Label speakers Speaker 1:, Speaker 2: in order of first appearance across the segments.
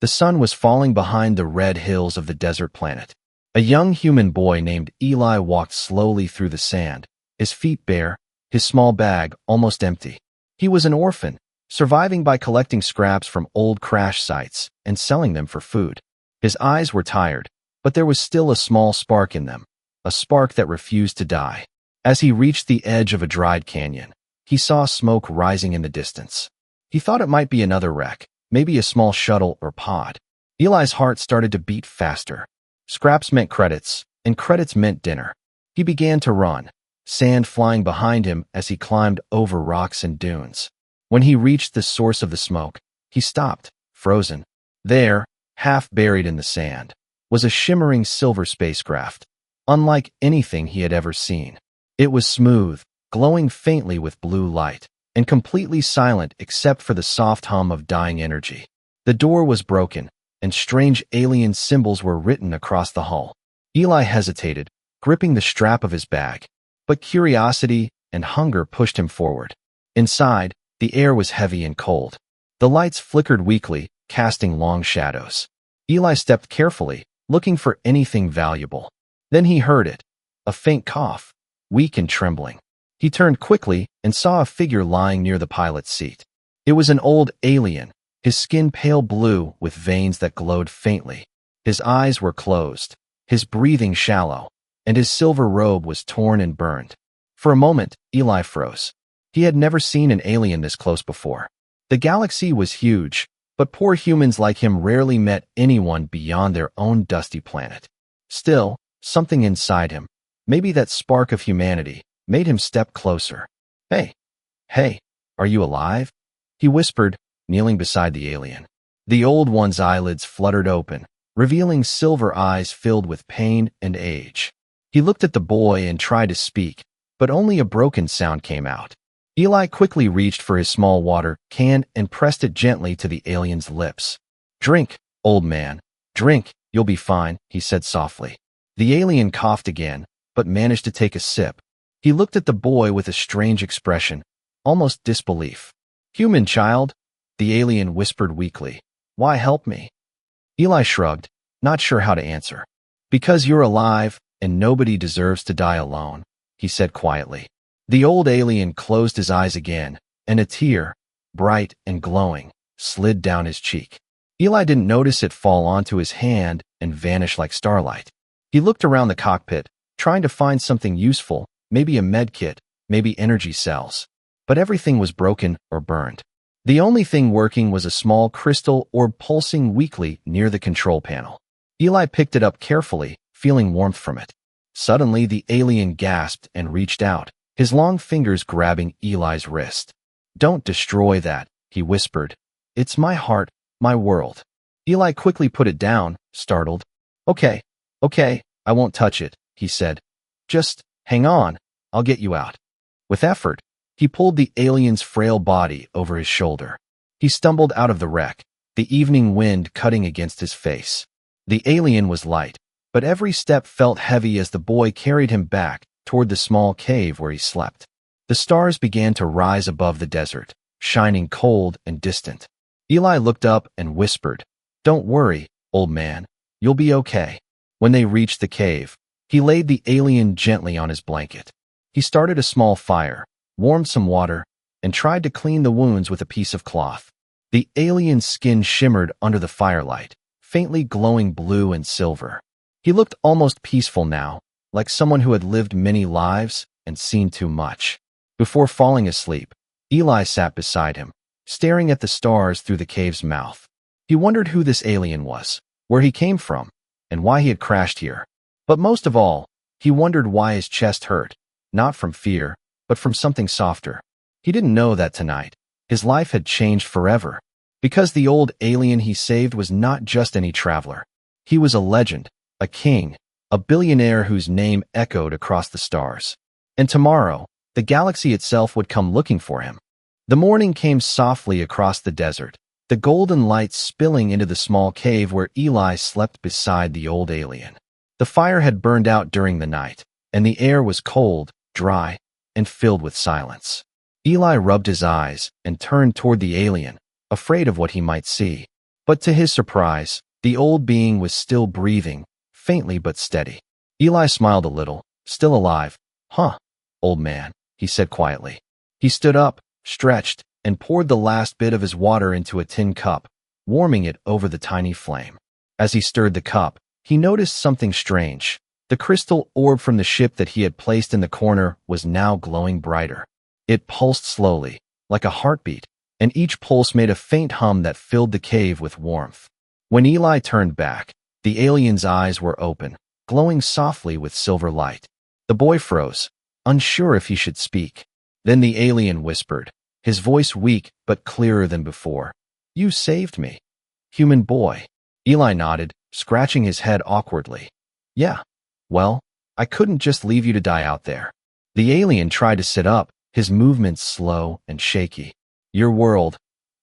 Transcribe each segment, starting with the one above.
Speaker 1: The sun was falling behind the red hills of the desert planet. A young human boy named Eli walked slowly through the sand, his feet bare, his small bag almost empty. He was an orphan, surviving by collecting scraps from old crash sites and selling them for food. His eyes were tired, but there was still a small spark in them, a spark that refused to die. As he reached the edge of a dried canyon, he saw smoke rising in the distance. He thought it might be another wreck, maybe a small shuttle or pod. Eli's heart started to beat faster. Scraps meant credits, and credits meant dinner. He began to run, sand flying behind him as he climbed over rocks and dunes. When he reached the source of the smoke, he stopped, frozen. There, half buried in the sand, was a shimmering silver spacecraft, unlike anything he had ever seen. It was smooth, glowing faintly with blue light, and completely silent except for the soft hum of dying energy. The door was broken, and strange alien symbols were written across the hull. Eli hesitated, gripping the strap of his bag, but curiosity and hunger pushed him forward. Inside, the air was heavy and cold. The lights flickered weakly, casting long shadows. Eli stepped carefully, looking for anything valuable. Then he heard it, a faint cough, weak and trembling. He turned quickly and saw a figure lying near the pilot's seat. It was an old alien, his skin pale blue with veins that glowed faintly. His eyes were closed, his breathing shallow, and his silver robe was torn and burned. For a moment, Eli froze. He had never seen an alien this close before. The galaxy was huge, but poor humans like him rarely met anyone beyond their own dusty planet. Still, something inside him, maybe that spark of humanity, made him step closer. Hey, are you alive?" he whispered, kneeling beside the alien. The old one's eyelids fluttered open, revealing silver eyes filled with pain and age. He looked at the boy and tried to speak, but only a broken sound came out. Eli quickly reached for his small water can and pressed it gently to the alien's lips. "Drink, old man, drink, you'll be fine," he said softly. The alien coughed again, but managed to take a sip. He looked at the boy with a strange expression, almost disbelief. "Human child," the alien whispered weakly. "Why help me?" Eli shrugged, not sure how to answer. "Because you're alive, and nobody deserves to die alone," he said quietly. The old alien closed his eyes again, and a tear, bright and glowing, slid down his cheek. Eli didn't notice it fall onto his hand and vanish like starlight. He looked around the cockpit, trying to find something useful, maybe a med kit, maybe energy cells. But everything was broken or burned. The only thing working was a small crystal orb pulsing weakly near the control panel. Eli picked it up carefully, feeling warmth from it. Suddenly, the alien gasped and reached out, his long fingers grabbing Eli's wrist. "Don't destroy that," he whispered. "It's my heart, my world." Eli quickly put it down, startled. Okay, I won't touch it," he said. "Just hang on, I'll get you out." With effort, he pulled the alien's frail body over his shoulder. He stumbled out of the wreck, the evening wind cutting against his face. The alien was light, but every step felt heavy as the boy carried him back toward the small cave where he slept. The stars began to rise above the desert, shining cold and distant. Eli looked up and whispered, "Don't worry, old man, you'll be okay." When they reached the cave, he laid the alien gently on his blanket. He started a small fire, warmed some water, and tried to clean the wounds with a piece of cloth. The alien's skin shimmered under the firelight, faintly glowing blue and silver. He looked almost peaceful now, like someone who had lived many lives and seen too much. Before falling asleep, Eli sat beside him, staring at the stars through the cave's mouth. He wondered who this alien was, where he came from, and why he had crashed here. But most of all, he wondered why his chest hurt, not from fear, but from something softer. He didn't know that tonight. His life had changed forever, because the old alien he saved was not just any traveler. He was a legend, a king, a billionaire whose name echoed across the stars. And tomorrow, the galaxy itself would come looking for him. The morning came softly across the desert, the golden light spilling into the small cave where Eli slept beside the old alien. The fire had burned out during the night, and the air was cold, dry, and filled with silence. Eli rubbed his eyes and turned toward the alien, afraid of what he might see. But to his surprise, the old being was still breathing, faintly but steady. Eli smiled a little. Still alive. Huh, old man, he said quietly. He stood up, stretched, and poured the last bit of his water into a tin cup, warming it over the tiny flame. As he stirred the cup, he noticed something strange. The crystal orb from the ship that he had placed in the corner was now glowing brighter. It pulsed slowly, like a heartbeat, and each pulse made a faint hum that filled the cave with warmth. When Eli turned back, the alien's eyes were open, glowing softly with silver light. The boy froze, unsure if he should speak. Then the alien whispered, his voice weak but clearer than before. "You saved me, human boy." Eli nodded, scratching his head awkwardly. "Yeah, well, I couldn't just leave you to die out there." The alien tried to sit up, his movements slow and shaky. "Your world,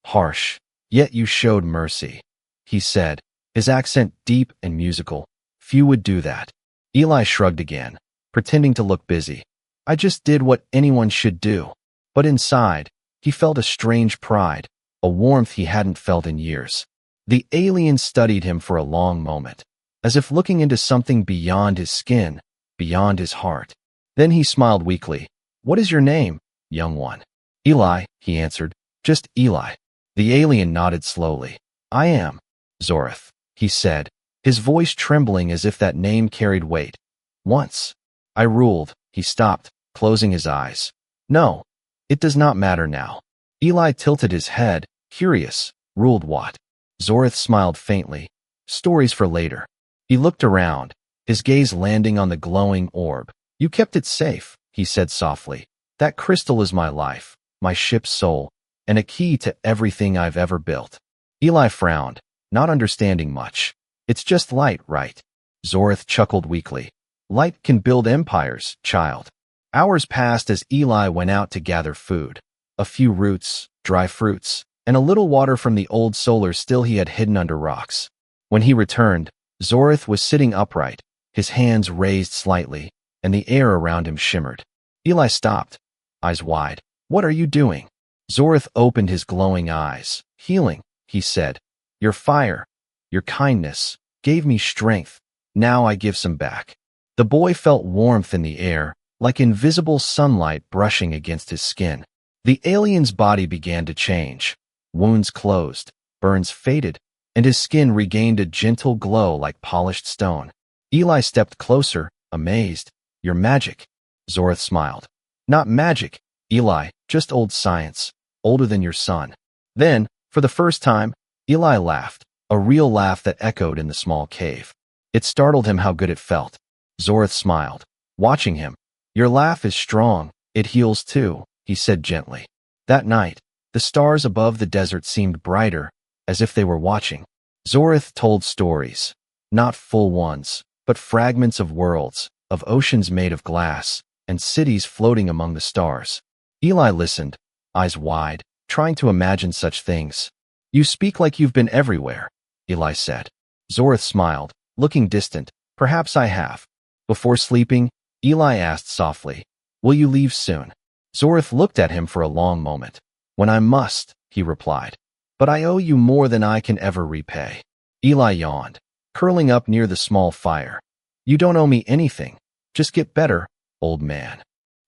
Speaker 1: harsh, yet you showed mercy," he said, his accent deep and musical. "Few would do that." Eli shrugged again, pretending to look busy. "I just did what anyone should do." But inside, he felt a strange pride, a warmth he hadn't felt in years. The alien studied him for a long moment, as if looking into something beyond his skin, beyond his heart. Then he smiled weakly. "What is your name, young one?" "Eli," he answered. "Just Eli." The alien nodded slowly. "I am Zorith," he said, his voice trembling as if that name carried weight. "Once I ruled." He stopped, closing his eyes. "No, it does not matter now." Eli tilted his head, curious. "Ruled what?" Zorith smiled faintly. "Stories for later." He looked around, his gaze landing on the glowing orb. "You kept it safe," he said softly. "That crystal is my life, my ship's soul, and a key to everything I've ever built." Eli frowned, not understanding much. "It's just light, right?" Zorith chuckled weakly. "Light can build empires, child." Hours passed as Eli went out to gather food. A few roots, dry fruits, and a little water from the old solar still he had hidden under rocks. When he returned, Zorith was sitting upright, his hands raised slightly, and the air around him shimmered. Eli stopped, eyes wide. "What are you doing?" Zorith opened his glowing eyes. "Healing," he said. "Your fire, your kindness, gave me strength. Now I give some back." The boy felt warmth in the air, like invisible sunlight brushing against his skin. The alien's body began to change. Wounds closed, burns faded, and his skin regained a gentle glow like polished stone. Eli stepped closer, amazed. "You're magic." Zorith smiled. "Not magic, Eli, just old science, older than your son." Then, for the first time, Eli laughed, a real laugh that echoed in the small cave. It startled him how good it felt. Zorith smiled, watching him. "Your laugh is strong, it heals too," he said gently. That night, the stars above the desert seemed brighter, as if they were watching. Zorith told stories, not full ones, but fragments of worlds, of oceans made of glass, and cities floating among the stars. Eli listened, eyes wide, trying to imagine such things. "You speak like you've been everywhere," Eli said. Zorith smiled, looking distant. "Perhaps I have." Before sleeping, Eli asked softly, "Will you leave soon?" Zorith looked at him for a long moment. "When I must," he replied. "But I owe you more than I can ever repay." Eli yawned, curling up near the small fire. "You don't owe me anything. Just get better, old man."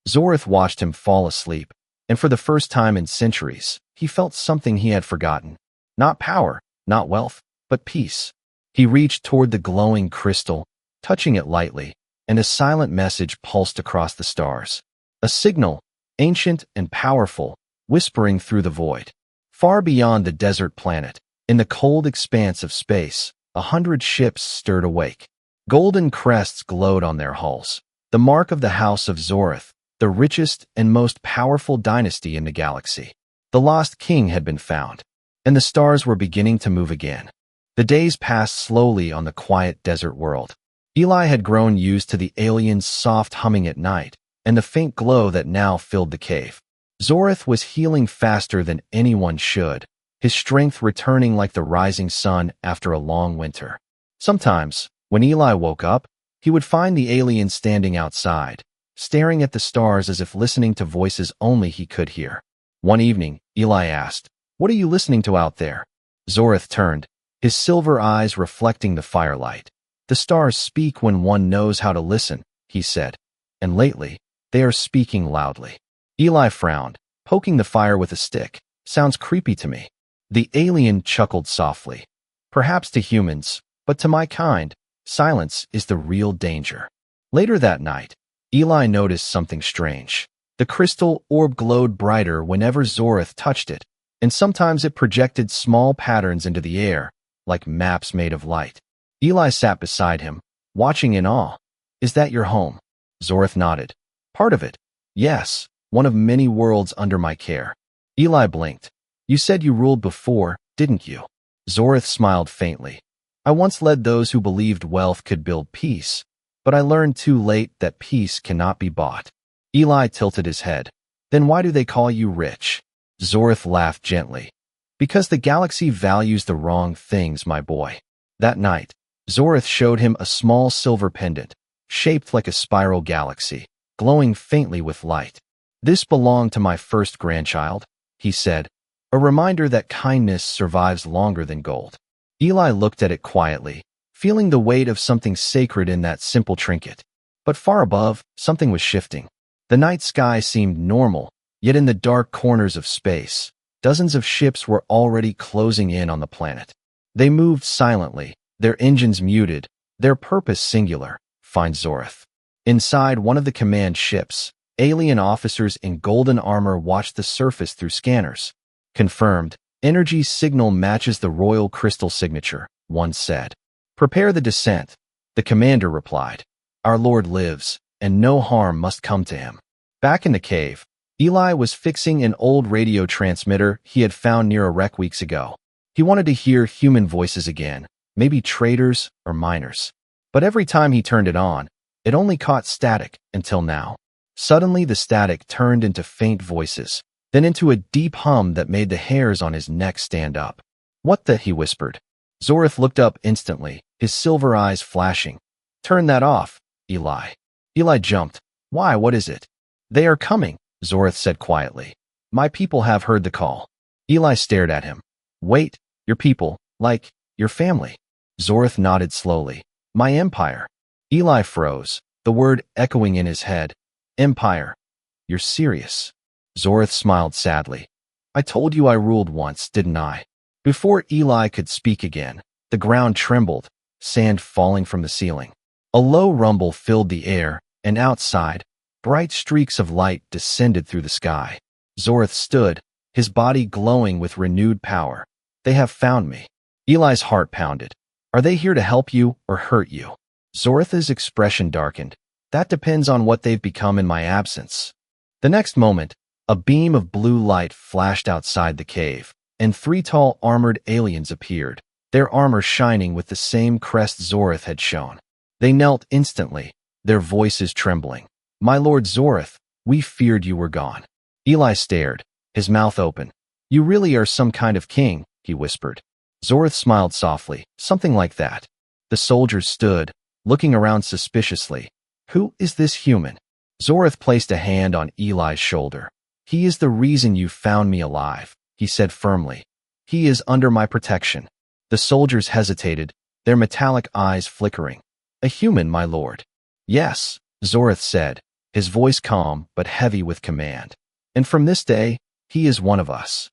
Speaker 1: Zorith watched him fall asleep, and for the first time in centuries, he felt something he had forgotten. Not power, not wealth, but peace. He reached toward the glowing crystal, touching it lightly, and a silent message pulsed across the stars. A signal, ancient and powerful, whispering through the void. Far beyond the desert planet, in the cold expanse of space, 100 ships stirred awake. Golden crests glowed on their hulls, the mark of the House of Zorith, the richest and most powerful dynasty in the galaxy. The lost king had been found, and the stars were beginning to move again. The days passed slowly on the quiet desert world. Eli had grown used to the alien's soft humming at night, and the faint glow that now filled the cave. Zorith was healing faster than anyone should, his strength returning like the rising sun after a long winter. Sometimes, when Eli woke up, he would find the alien standing outside, staring at the stars as if listening to voices only he could hear. One evening, Eli asked, "What are you listening to out there?" Zorith turned, his silver eyes reflecting the firelight. "The stars speak when one knows how to listen," he said, "and lately, they are speaking loudly." Eli frowned, poking the fire with a stick. "Sounds creepy to me." The alien chuckled softly. "Perhaps to humans, but to my kind, silence is the real danger." Later that night, Eli noticed something strange. The crystal orb glowed brighter whenever Zorith touched it, and sometimes it projected small patterns into the air, like maps made of light. Eli sat beside him, watching in awe. "Is that your home?" Zorith nodded. "Part of it. Yes, one of many worlds under my care." Eli blinked. "You said you ruled before, didn't you?" Zorith smiled faintly. "I once led those who believed wealth could build peace, but I learned too late that peace cannot be bought." Eli tilted his head. "Then why do they call you rich?" Zorith laughed gently. "Because the galaxy values the wrong things, my boy." That night, Zorith showed him a small silver pendant, shaped like a spiral galaxy, glowing faintly with light. "This belonged to my first grandchild," he said, "a reminder that kindness survives longer than gold." Eli looked at it quietly, feeling the weight of something sacred in that simple trinket. But far above, something was shifting. The night sky seemed normal, yet in the dark corners of space, dozens of ships were already closing in on the planet. They moved silently, their engines muted, their purpose singular, find Zorith. Inside one of the command ships, alien officers in golden armor watched the surface through scanners. "Confirmed, energy signal matches the royal crystal signature," one said. "Prepare the descent," the commander replied. "Our Lord lives, and no harm must come to him." Back in the cave, Eli was fixing an old radio transmitter he had found near a wreck weeks ago. He wanted to hear human voices again, maybe traders or miners. But every time he turned it on, it only caught static until now. Suddenly the static turned into faint voices, then into a deep hum that made the hairs on his neck stand up. "What the?" he whispered. Zorith looked up instantly, his silver eyes flashing. "Turn that off, Eli." Eli jumped. "Why, what is it?" "They are coming," Zorith said quietly. "My people have heard the call." Eli stared at him. "Wait, your people, like, your family?" Zorith nodded slowly. "My empire." Eli froze, the word echoing in his head. "Empire. You're serious?" Zorith smiled sadly. "I told you I ruled once, didn't I?" Before Eli could speak again, the ground trembled, sand falling from the ceiling. A low rumble filled the air, and outside, bright streaks of light descended through the sky. Zorith stood, his body glowing with renewed power. "They have found me." Eli's heart pounded. "Are they here to help you or hurt you?" Zorith's expression darkened. "That depends on what they've become in my absence." The next moment, a beam of blue light flashed outside the cave, and three tall armored aliens appeared, their armor shining with the same crest Zorith had shown. They knelt instantly, their voices trembling. "My Lord Zorith, we feared you were gone." Eli stared, his mouth open. "You really are some kind of king," he whispered. Zorith smiled softly, "Something like that." The soldiers stood, looking around suspiciously. "Who is this human?" Zorith placed a hand on Eli's shoulder. "He is the reason you found me alive," he said firmly. "He is under my protection." The soldiers hesitated, their metallic eyes flickering. "A human, my lord." "Yes," Zorith said, his voice calm but heavy with command. "And from this day, he is one of us."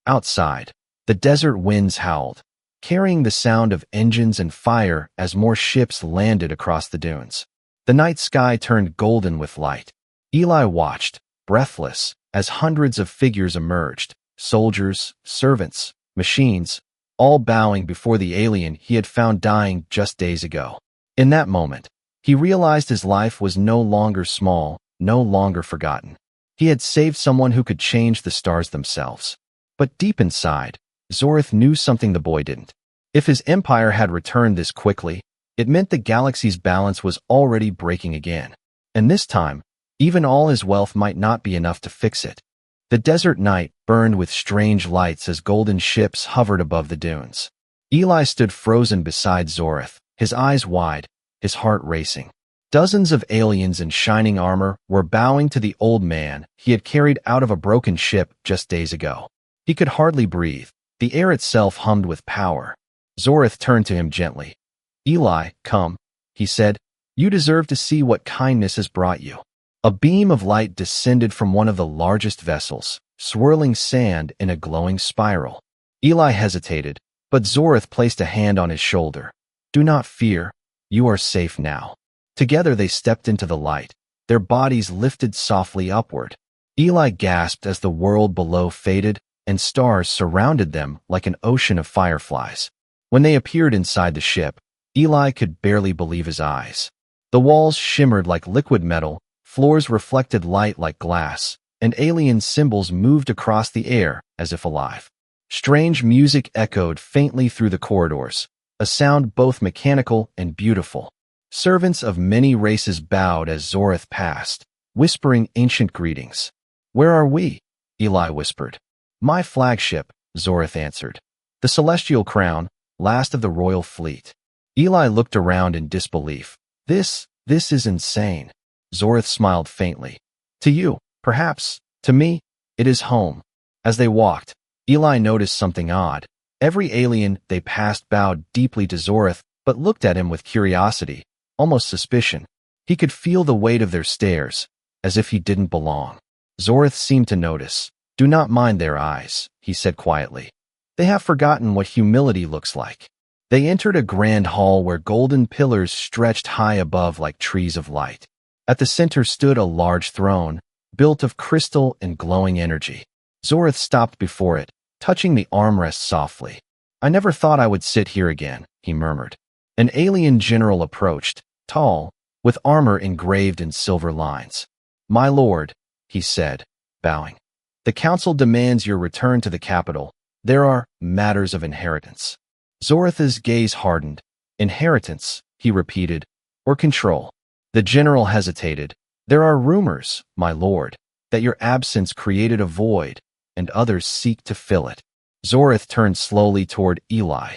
Speaker 1: Outside, the desert winds howled, carrying the sound of engines and fire as more ships landed across the dunes. The night sky turned golden with light. Eli watched, breathless, as hundreds of figures emerged, soldiers, servants, machines, all bowing before the alien he had found dying just days ago. In that moment, he realized his life was no longer small, no longer forgotten. He had saved someone who could change the stars themselves. But deep inside, Zorith knew something the boy didn't. If his empire had returned this quickly, it meant the galaxy's balance was already breaking again. And this time, even all his wealth might not be enough to fix it. The desert night burned with strange lights as golden ships hovered above the dunes. Eli stood frozen beside Zorith, his eyes wide, his heart racing. Dozens of aliens in shining armor were bowing to the old man he had carried out of a broken ship just days ago. He could hardly breathe. The air itself hummed with power. Zorith turned to him gently. Eli, come, he said. You deserve to see what kindness has brought you. A beam of light descended from one of the largest vessels, swirling sand in a glowing spiral. Eli hesitated, but Zorith placed a hand on his shoulder. Do not fear. You are safe now. Together they stepped into the light, their bodies lifted softly upward. Eli gasped as the world below faded, and stars surrounded them like an ocean of fireflies. When they appeared inside the ship, Eli could barely believe his eyes. The walls shimmered like liquid metal, floors reflected light like glass, and alien symbols moved across the air as if alive. Strange music echoed faintly through the corridors, a sound both mechanical and beautiful. Servants of many races bowed as Zorith passed, whispering ancient greetings. Where are we? Eli whispered. My flagship, Zorith answered. The Celestial Crown, last of the royal fleet. Eli looked around in disbelief. This is insane. Zorith smiled faintly. To you, perhaps. To me, it is home. As they walked, Eli noticed something odd. Every alien they passed bowed deeply to Zorith, but looked at him with curiosity, almost suspicion. He could feel the weight of their stares, as if he didn't belong. Zorith seemed to notice. Do not mind their eyes, he said quietly. They have forgotten what humility looks like. They entered a grand hall where golden pillars stretched high above like trees of light. At the center stood a large throne, built of crystal and glowing energy. Zorith stopped before it, touching the armrest softly. I never thought I would sit here again, he murmured. An alien general approached, tall, with armor engraved in silver lines. My lord, he said, bowing. The council demands your return to the capital. There are matters of inheritance. Zorith's gaze hardened. Inheritance, he repeated, or control. The general hesitated. There are rumors, my lord, that your absence created a void, and others seek to fill it. Zorith turned slowly toward Eli.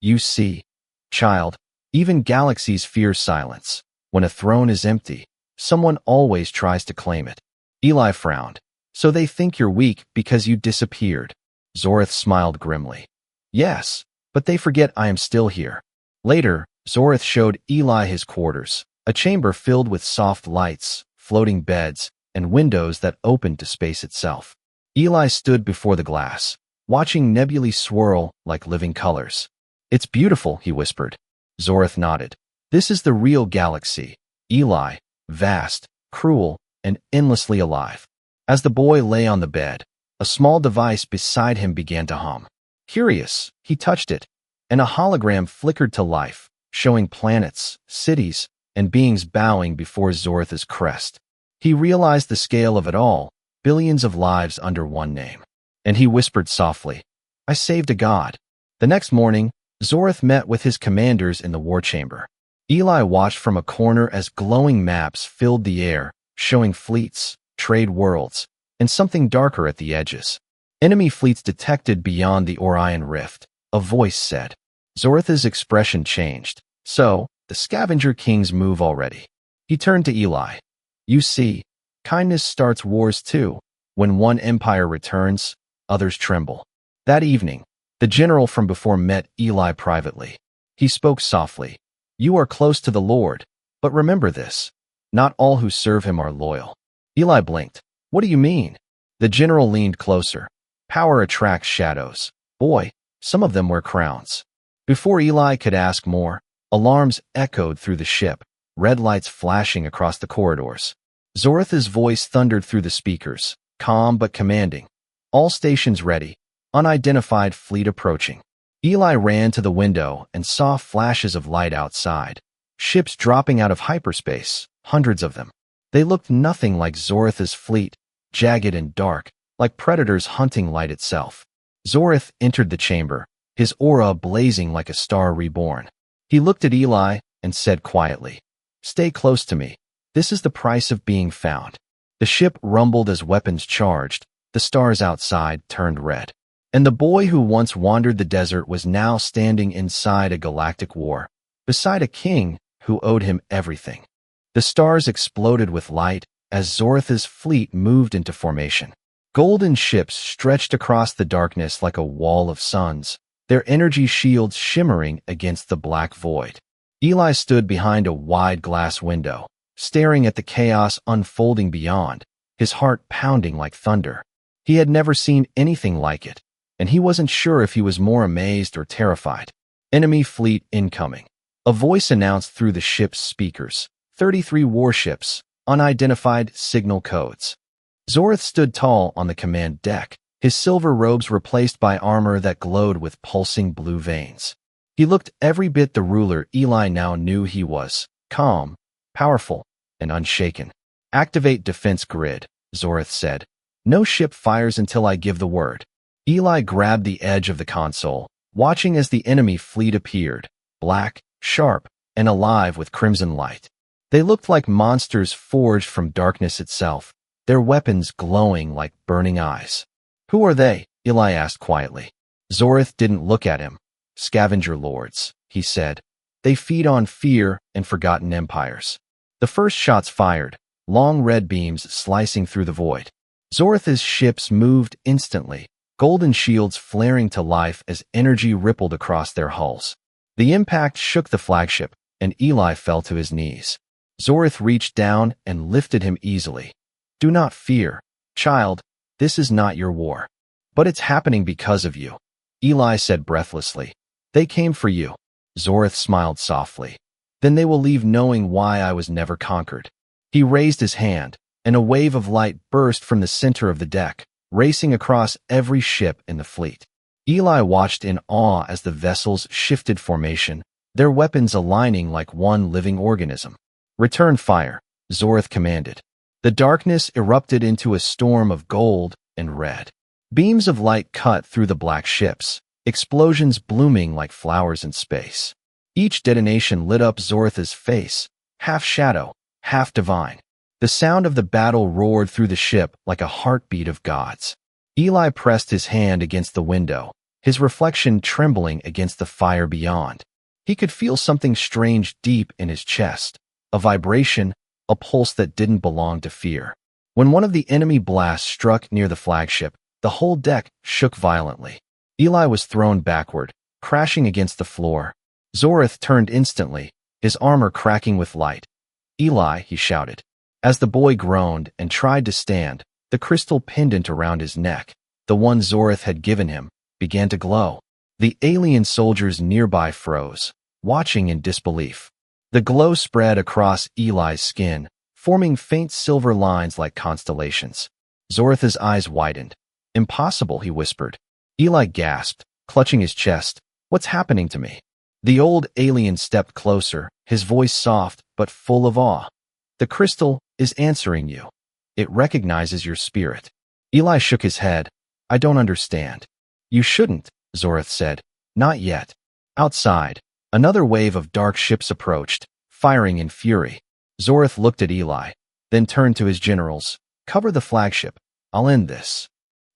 Speaker 1: You see, child, even galaxies fear silence. When a throne is empty, someone always tries to claim it. Eli frowned. So they think you're weak because you disappeared. Zorith smiled grimly. Yes, but they forget I am still here. Later, Zorith showed Eli his quarters, a chamber filled with soft lights, floating beds, and windows that opened to space itself. Eli stood before the glass, watching nebulae swirl like living colors. It's beautiful, he whispered. Zorith nodded. This is the real galaxy, Eli, vast, cruel, and endlessly alive. As the boy lay on the bed, a small device beside him began to hum. Curious, he touched it, and a hologram flickered to life, showing planets, cities, and beings bowing before Zorith's crest. He realized the scale of it all, billions of lives under one name. And he whispered softly, I saved a god. The next morning, Zorith met with his commanders in the war chamber. Eli watched from a corner as glowing maps filled the air, showing fleets, trade worlds, and something darker at the edges. Enemy fleets detected beyond the Orion Rift, a voice said. Zorith's expression changed. So, the Scavenger King's move already. He turned to Eli. You see, kindness starts wars too. When one empire returns, others tremble. That evening, the general from before met Eli privately. He spoke softly. You are close to the Lord, but remember this. Not all who serve him are loyal. Eli blinked. What do you mean? The general leaned closer. Power attracts shadows. Boy, some of them wear crowns. Before Eli could ask more, alarms echoed through the ship, red lights flashing across the corridors. Zorith's voice thundered through the speakers, calm but commanding. All stations ready, unidentified fleet approaching. Eli ran to the window and saw flashes of light outside. Ships dropping out of hyperspace, hundreds of them. They looked nothing like Zorith's fleet, jagged and dark, like predators hunting light itself. Zorith entered the chamber, his aura blazing like a star reborn. He looked at Eli and said quietly, Stay close to me. This is the price of being found. The ship rumbled as weapons charged. The stars outside turned red. And the boy who once wandered the desert was now standing inside a galactic war, beside a king who owed him everything. The stars exploded with light as Zorith's fleet moved into formation. Golden ships stretched across the darkness like a wall of suns, their energy shields shimmering against the black void. Eli stood behind a wide glass window, staring at the chaos unfolding beyond, his heart pounding like thunder. He had never seen anything like it, and he wasn't sure if he was more amazed or terrified. Enemy fleet incoming. A voice announced through the ship's speakers. 33 warships, unidentified signal codes. Zorth stood tall on the command deck, his silver robes replaced by armor that glowed with pulsing blue veins. He looked every bit the ruler Eli now knew he was, calm, powerful, and unshaken. Activate defense grid, Zorth said. No ship fires until I give the word. Eli grabbed the edge of the console, watching as the enemy fleet appeared, black, sharp, and alive with crimson light. They looked like monsters forged from darkness itself, their weapons glowing like burning eyes. Who are they? Eli asked quietly. Zorth didn't look at him. Scavenger lords, he said. They feed on fear and forgotten empires. The first shots fired, long red beams slicing through the void. Zorth's ships moved instantly, golden shields flaring to life as energy rippled across their hulls. The impact shook the flagship, and Eli fell to his knees. Zorth reached down and lifted him easily. Do not fear, child, this is not your war. But it's happening because of you, Eli said breathlessly. They came for you. Zorth smiled softly. Then they will leave knowing why I was never conquered. He raised his hand, and a wave of light burst from the center of the deck, racing across every ship in the fleet. Eli watched in awe as the vessels shifted formation, their weapons aligning like one living organism. Return fire, Zorth commanded. The darkness erupted into a storm of gold and red. Beams of light cut through the black ships, explosions blooming like flowers in space. Each detonation lit up Zorth's face, half shadow, half divine. The sound of the battle roared through the ship like a heartbeat of gods. Eli pressed his hand against the window, his reflection trembling against the fire beyond. He could feel something strange deep in his chest, a vibration, a pulse that didn't belong to fear. When one of the enemy blasts struck near the flagship, the whole deck shook violently. Eli was thrown backward, crashing against the floor. Zorth turned instantly, his armor cracking with light. Eli, he shouted. As the boy groaned and tried to stand, the crystal pendant around his neck, the one Zorth had given him, began to glow. The alien soldiers nearby froze, watching in disbelief. The glow spread across Eli's skin, forming faint silver lines like constellations. Zorth's eyes widened. Impossible, he whispered. Eli gasped, clutching his chest. What's happening to me? The old alien stepped closer, his voice soft but full of awe. The crystal is answering you. It recognizes your spirit. Eli shook his head. I don't understand. You shouldn't, Zorth said. Not yet. Outside, another wave of dark ships approached, firing in fury. Zorth looked at Eli, then turned to his generals. Cover the flagship. I'll end this.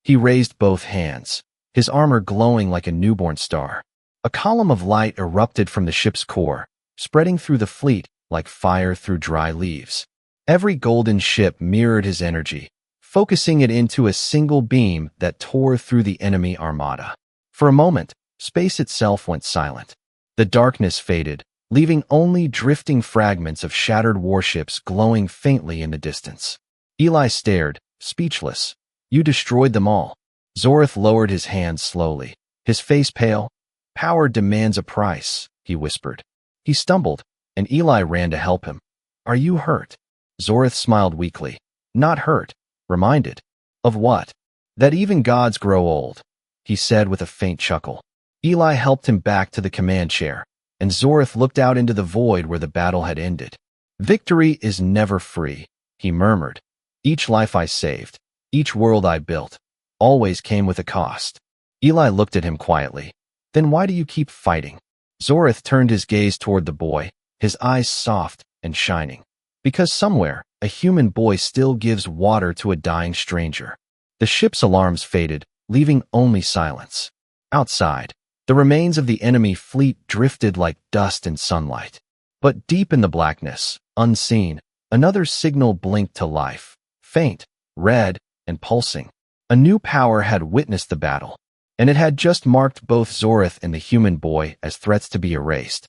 Speaker 1: He raised both hands, his armor glowing like a newborn star. A column of light erupted from the ship's core, spreading through the fleet like fire through dry leaves. Every golden ship mirrored his energy, focusing it into a single beam that tore through the enemy armada. For a moment, space itself went silent. The darkness faded, leaving only drifting fragments of shattered warships glowing faintly in the distance. Eli stared, speechless. You destroyed them all. Zorth lowered his hands slowly, his face pale. Power demands a price, he whispered. He stumbled, and Eli ran to help him. Are you hurt? Zorth smiled weakly. Not hurt. Reminded. Of what? That even gods grow old, he said with a faint chuckle. Eli helped him back to the command chair, and Zorth looked out into the void where the battle had ended. Victory is never free, he murmured. Each life I saved, each world I built, always came with a cost. Eli looked at him quietly. Then why do you keep fighting? Zorth turned his gaze toward the boy, his eyes soft and shining. Because somewhere, a human boy still gives water to a dying stranger. The ship's alarms faded, leaving only silence. Outside, the remains of the enemy fleet drifted like dust in sunlight. But deep in the blackness, unseen, another signal blinked to life, faint, red, and pulsing. A new power had witnessed the battle. and it had just marked both Zorith and the human boy as threats to be erased.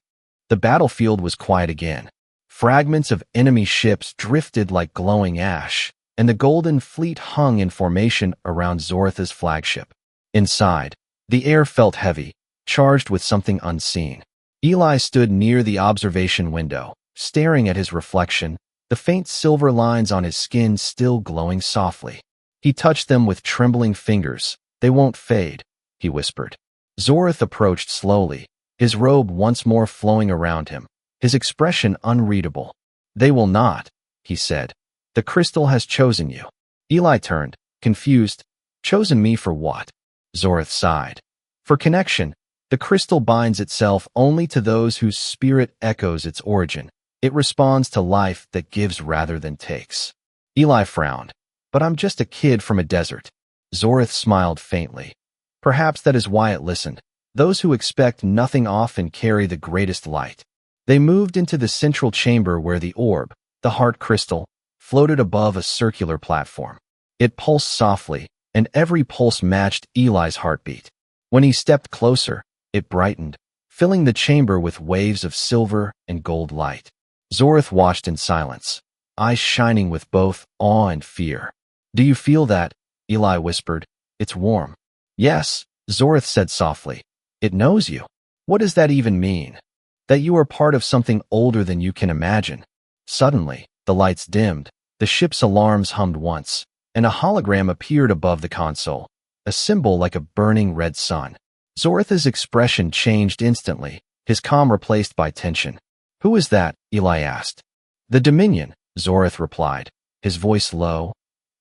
Speaker 1: The battlefield was quiet again. Fragments of enemy ships drifted like glowing ash, and the Golden Fleet hung in formation around Zorith's flagship. Inside, the air felt heavy, charged with something unseen. Eli stood near the observation window, staring at his reflection, the faint silver lines on his skin still glowing softly. He touched them with trembling fingers. "They won't fade," he whispered. Zorith approached slowly, his robe once more flowing around him, his expression unreadable. "They will not," he said. "The crystal has chosen you." Eli turned, confused. "Chosen me for what?" Zorith sighed. "For connection. The crystal binds itself only to those whose spirit echoes its origin. It responds to life that gives rather than takes." Eli frowned. "But I'm just a kid from a desert." Zorith smiled faintly. "Perhaps that is why it listened. Those who expect nothing often carry the greatest light." They moved into the central chamber where the orb, the heart crystal, floated above a circular platform. It pulsed softly, and every pulse matched Eli's heartbeat. When he stepped closer, it brightened, filling the chamber with waves of silver and gold light. Zorith watched in silence, eyes shining with both awe and fear. "Do you feel that?" Eli whispered. "It's warm." "Yes," Zorith said softly. "It knows you." "What does that even mean?" "That you are part of something older than you can imagine." Suddenly, the lights dimmed, the ship's alarms hummed once, and a hologram appeared above the console, a symbol like a burning red sun. Zorith's expression changed instantly, his calm replaced by tension. "Who is that?" Eli asked. "The Dominion," Zorith replied, his voice low.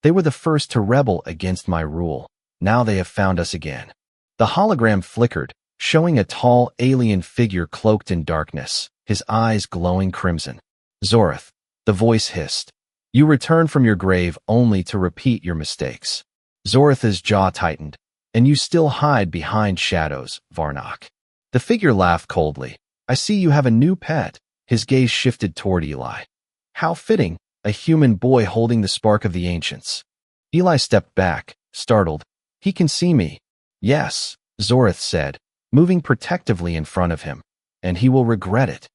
Speaker 1: "They were the first to rebel against my rule. Now they have found us again." The hologram flickered, showing a tall alien figure cloaked in darkness, his eyes glowing crimson. "Zorith," the voice hissed. "You return from your grave only to repeat your mistakes." Zorith's jaw tightened. "And you still hide behind shadows, Varnock." The figure laughed coldly. "I see you have a new pet." His gaze shifted toward Eli. "How fitting, a human boy holding the spark of the ancients." Eli stepped back, startled. "He can see me." "Yes," Zorith said, moving protectively in front of him. "And he will regret it."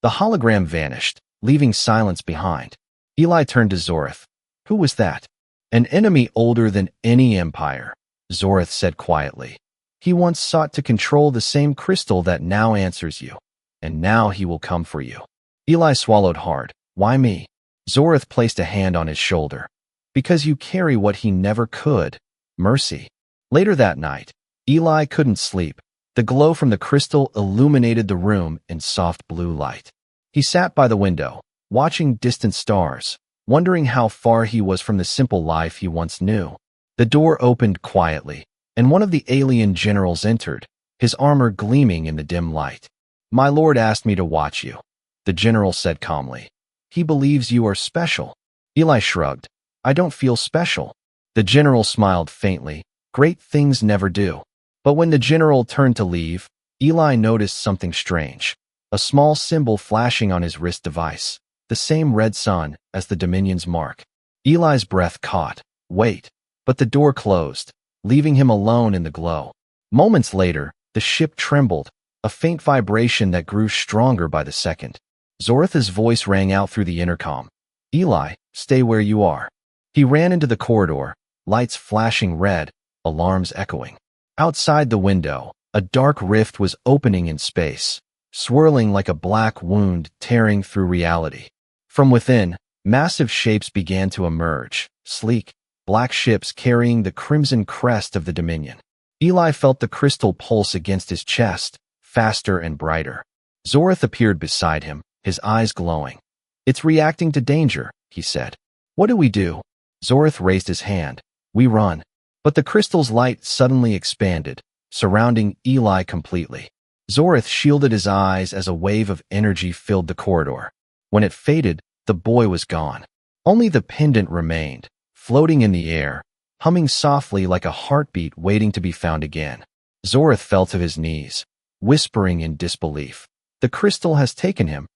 Speaker 1: The hologram vanished, leaving silence behind. Eli turned to Zorith. "Who was that?" "An enemy older than any empire," Zorith said quietly. "He once sought to control the same crystal that now answers you, and now he will come for you." Eli swallowed hard. "Why me?" Zorith placed a hand on his shoulder. "Because you carry what he never could, mercy." Later that night, Eli couldn't sleep. The glow from the crystal illuminated the room in soft blue light. He sat by the window, watching distant stars, wondering how far he was from the simple life he once knew. The door opened quietly, and one of the alien generals entered, his armor gleaming in the dim light. "My lord asked me to watch you," the general said calmly. "He believes you are special." Eli shrugged. "I don't feel special." The general smiled faintly. "Great things never do." But when the general turned to leave, Eli noticed something strange. A small symbol flashing on his wrist device, the same red sun as the Dominion's mark. Eli's breath caught. Wait. But the door closed, leaving him alone in the glow. Moments later, the ship trembled, a faint vibration that grew stronger by the second. Zorith's voice rang out through the intercom. "Eli, stay where you are." He ran into the corridor, lights flashing red, alarms echoing. Outside the window, a dark rift was opening in space, swirling like a black wound tearing through reality. From within, massive shapes began to emerge, sleek, black ships carrying the crimson crest of the Dominion. Eli felt the crystal pulse against his chest, faster and brighter. Zorith appeared beside him, his eyes glowing. "It's reacting to danger," he said. "What do we do?" Zorith raised his hand. "We run." But the crystal's light suddenly expanded, surrounding Eli completely. Zorith shielded his eyes as a wave of energy filled the corridor. When it faded, the boy was gone. Only the pendant remained, floating in the air, humming softly like a heartbeat waiting to be found again. Zorith fell to his knees, whispering in disbelief. "The crystal has taken him."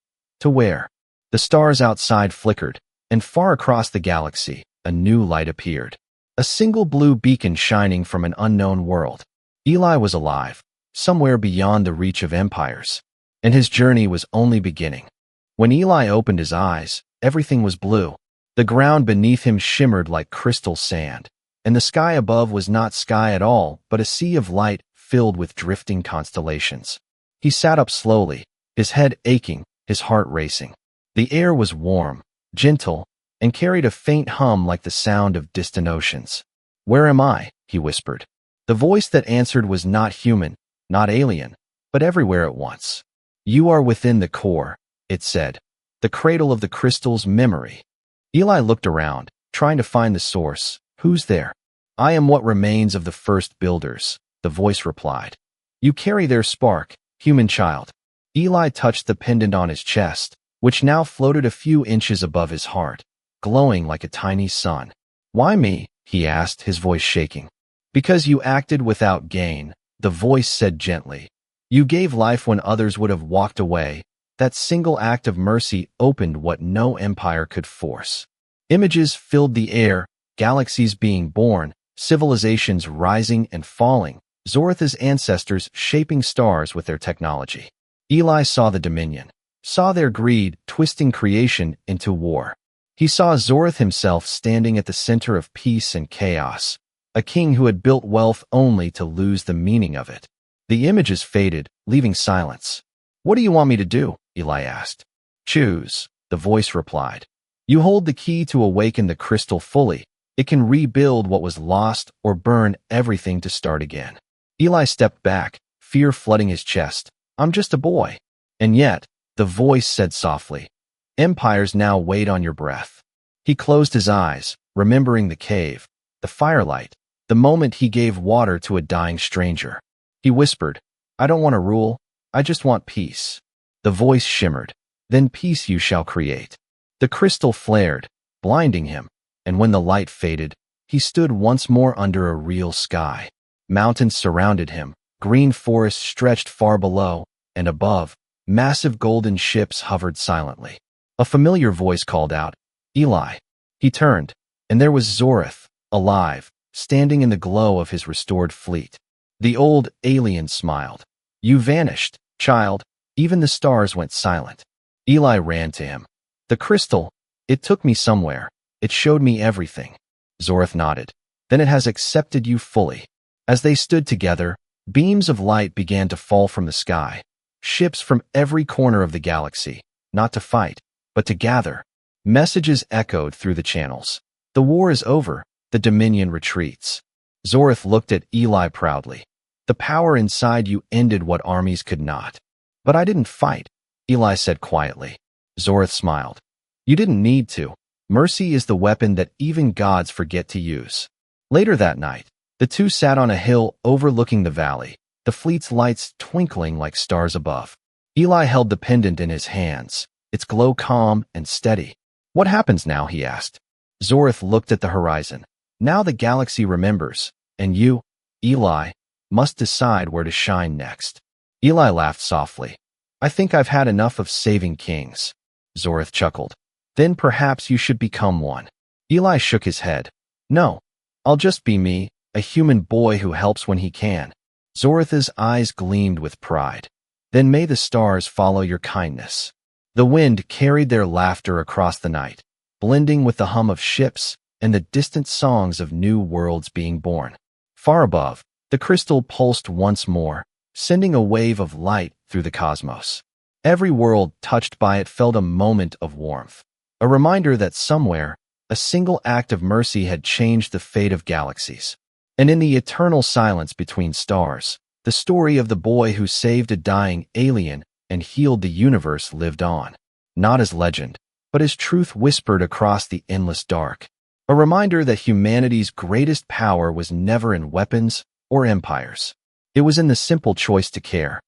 Speaker 1: To where? The stars outside flickered, and far across the galaxy, a new light appeared. A single blue beacon shining from an unknown world. Eli was alive, somewhere beyond the reach of empires, and his journey was only beginning. When Eli opened his eyes, everything was blue. The ground beneath him shimmered like crystal sand, and the sky above was not sky at all, but a sea of light filled with drifting constellations. He sat up slowly, his head aching, his heart racing. The air was warm, gentle, and carried a faint hum like the sound of distant oceans. "Where am I?" he whispered. The voice that answered was not human, not alien, but everywhere at once. "You are within the core," it said, "the cradle of the crystal's memory." Eli looked around, trying to find the source. "Who's there?" "I am what remains of the first builders," the voice replied. "You carry their spark, human child." Eli touched the pendant on his chest, which now floated a few inches above his heart, glowing like a tiny sun. "Why me?" he asked, his voice shaking. "Because you acted without gain," the voice said gently. "You gave life when others would have walked away. That single act of mercy opened what no empire could force." Images filled the air, galaxies being born, civilizations rising and falling, Zoratha's ancestors shaping stars with their technology. Eli saw the Dominion, saw their greed twisting creation into war. He saw Zorath himself standing at the center of peace and chaos, a king who had built wealth only to lose the meaning of it. The images faded, leaving silence. "What do you want me to do?" Eli asked. "Choose," the voice replied. "You hold the key to awaken the crystal fully. It can rebuild what was lost or burn everything to start again." Eli stepped back, fear flooding his chest. "I'm just a boy." "And yet," the voice said softly, "empires now wait on your breath." He closed his eyes, remembering the cave, the firelight, the moment he gave water to a dying stranger. He whispered, "I don't want to rule, I just want peace." The voice shimmered, "Then peace you shall create." The crystal flared, blinding him, and when the light faded, he stood once more under a real sky. Mountains surrounded him, green forests stretched far below, and above, massive golden ships hovered silently. A familiar voice called out, "Eli." He turned, and there was Zorath, alive, standing in the glow of his restored fleet. The old alien smiled. "You vanished, child." Even the stars went silent. Eli ran to him. "The crystal, it took me somewhere. It showed me everything." Zorath nodded. "Then it has accepted you fully." As they stood together, beams of light began to fall from the sky. Ships from every corner of the galaxy, not to fight, but to gather. Messages echoed through the channels. "The war is over. The Dominion retreats." Zorath looked at Eli proudly. "The power inside you ended what armies could not." "But I didn't fight," Eli said quietly. Zorath smiled. "You didn't need to. Mercy is the weapon that even gods forget to use." Later that night, the two sat on a hill overlooking the valley, the fleet's lights twinkling like stars above. Eli held the pendant in his hands, its glow calm and steady. "What happens now?" he asked. Zorath looked at the horizon. "Now the galaxy remembers, and you, Eli, must decide where to shine next." Eli laughed softly. "I think I've had enough of saving kings." Zorath chuckled. "Then perhaps you should become one." Eli shook his head. "No, I'll just be me, a human boy who helps when he can." Zoratha's eyes gleamed with pride. "Then may the stars follow your kindness." The wind carried their laughter across the night, blending with the hum of ships and the distant songs of new worlds being born. Far above, the crystal pulsed once more, sending a wave of light through the cosmos. Every world touched by it felt a moment of warmth, a reminder that somewhere, a single act of mercy had changed the fate of galaxies. And in the eternal silence between stars, the story of the boy who saved a dying alien and healed the universe lived on, not as legend, but as truth whispered across the endless dark. A reminder that humanity's greatest power was never in weapons or empires. It was in the simple choice to care,